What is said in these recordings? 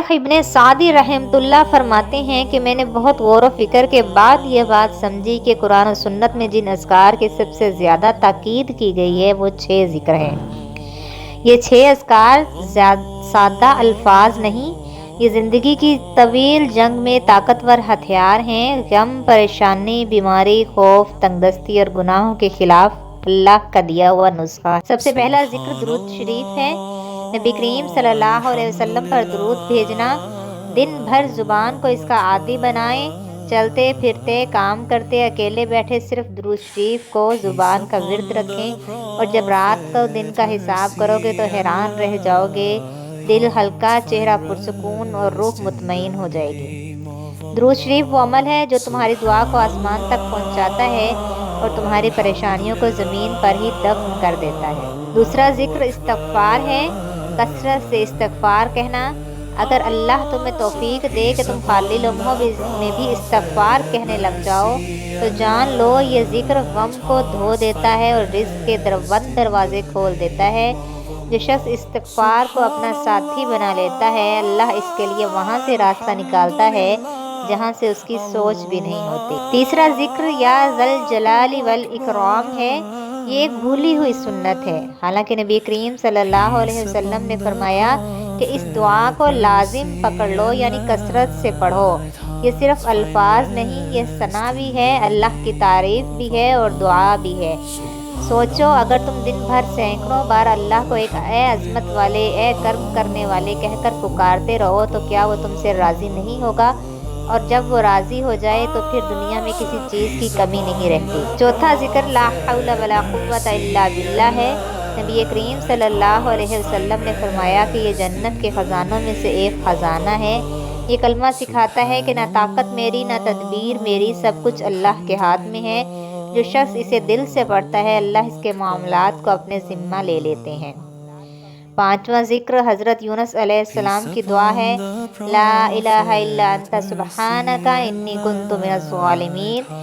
شیخ ابن سعدی رحمۃ فرماتے ہیں کہ میں نے بہت غور و فکر کے بعد یہ بات سمجھی کہ قرآن و سنت میں جن اذکار کی سب سے زیادہ تاکید کی گئی ہے وہ 6 ذکر ہیں۔ یہ 6 اذکار سادہ الفاظ نہیں، یہ زندگی کی طویل جنگ میں طاقتور ہتھیار ہیں۔ غم، پریشانی، بیماری، خوف، تنگ دستی اور گناہوں کے خلاف اللہ کا دیا ہوا نسخہ۔ سب سے پہلا ذکر درود شریف ہے۔ نبی کریم صلی اللہ علیہ وسلم پر درود بھیجنا، دن بھر زبان کو اس کا عادی بنائیں۔ چلتے پھرتے، کام کرتے، اکیلے بیٹھے صرف درود شریف کو زبان کا ورد رکھیں، اور جب رات کو دن کا حساب کرو گے تو حیران رہ جاؤ گے۔ دل ہلکا، چہرہ پرسکون اور روح مطمئن ہو جائے گی۔ درود شریف وہ عمل ہے جو تمہاری دعا کو آسمان تک پہنچاتا ہے اور تمہاری پریشانیوں کو زمین پر ہی دفن کر دیتا ہے۔ دوسرا ذکر استغفار ہے۔ کثرت سے استغفار کہنا۔ اگر اللہ تمہیں توفیق دے کہ تم خالی لمحوں میں بھی استغفار کہنے لگ جاؤ تو جان لو یہ ذکر غم کو دھو دیتا ہے اور رزق کے بند دروازے کھول دیتا ہے۔ جو شخص استغفار کو اپنا ساتھی بنا لیتا ہے، اللہ اس کے لیے وہاں سے راستہ نکالتا ہے جہاں سے اس کی سوچ بھی نہیں ہوتی۔ تیسرا ذکر یا ذل جلال والاکرام ہے۔ یہ ایک بھولی ہوئی سنت ہے، حالانکہ نبی کریم صلی اللہ علیہ وسلم نے فرمایا کہ اس دعا کو لازم پکڑ لو، یعنی کثرت سے پڑھو۔ یہ صرف الفاظ نہیں، یہ ثنا بھی ہے، اللہ کی تعریف بھی ہے اور دعا بھی ہے۔ سوچو اگر تم دن بھر سینکڑوں بار اللہ کو ایک اے عظمت والے، اے کرم کرنے والے کہہ کر پکارتے رہو تو کیا وہ تم سے راضی نہیں ہوگا؟ اور جب وہ راضی ہو جائے تو پھر دنیا میں کسی چیز کی کمی نہیں رہتی۔ چوتھا ذکر لا حول ولا قوت الا باللہ ہے۔ نبی کریم صلی اللہ علیہ وسلم نے فرمایا کہ یہ جنت کے خزانوں میں سے ایک خزانہ ہے۔ یہ کلمہ سکھاتا ہے کہ نہ طاقت میری، نہ تدبیر میری، سب کچھ اللہ کے ہاتھ میں ہے۔ جو شخص اسے دل سے پڑھتا ہے، اللہ اس کے معاملات کو اپنے ذمہ لے لیتے ہیں۔ پانچواں ذکر حضرت یونس علیہ السلام کی دعا ہے۔ لا الہ الا انت سبحانک انی کنت من الظالمین۔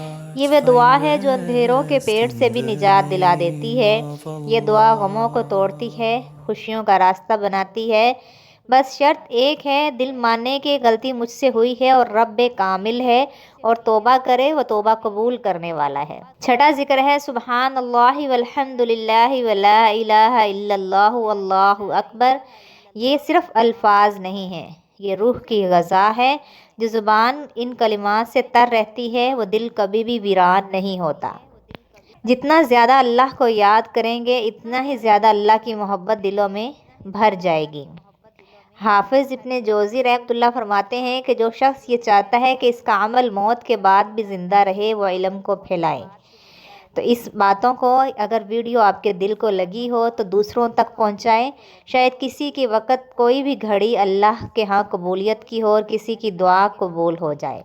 یہ وہ دعا ہے جو اندھیروں کے پیٹ سے بھی نجات دلا دیتی ہے۔ یہ دعا غموں کو توڑتی ہے، خوشیوں کا راستہ بناتی ہے۔ بس شرط ایک ہے، دل مانے کہ غلطی مجھ سے ہوئی ہے اور رب کامل ہے، اور توبہ کرے، وہ توبہ قبول کرنے والا ہے۔ چھٹا ذکر ہے سبحان اللہ والحمد للہ ولا الہ الا اللہ واللہ اکبر۔ یہ صرف الفاظ نہیں ہیں، یہ روح کی غذا ہے۔ جو زبان ان کلمات سے تر رہتی ہے وہ دل کبھی بھی ویران نہیں ہوتا۔ جتنا زیادہ اللہ کو یاد کریں گے اتنا ہی زیادہ اللہ کی محبت دلوں میں بھر جائے گی۔ حافظ ابن جوزی رحمۃ اللہ فرماتے ہیں کہ جو شخص یہ چاہتا ہے کہ اس کا عمل موت کے بعد بھی زندہ رہے، وہ علم کو پھیلائے۔ تو اس باتوں کو اگر ویڈیو آپ کے دل کو لگی ہو تو دوسروں تک پہنچائیں۔ شاید کسی کی وقت کوئی بھی گھڑی اللہ کے ہاں قبولیت کی ہو اور کسی کی دعا قبول ہو جائے۔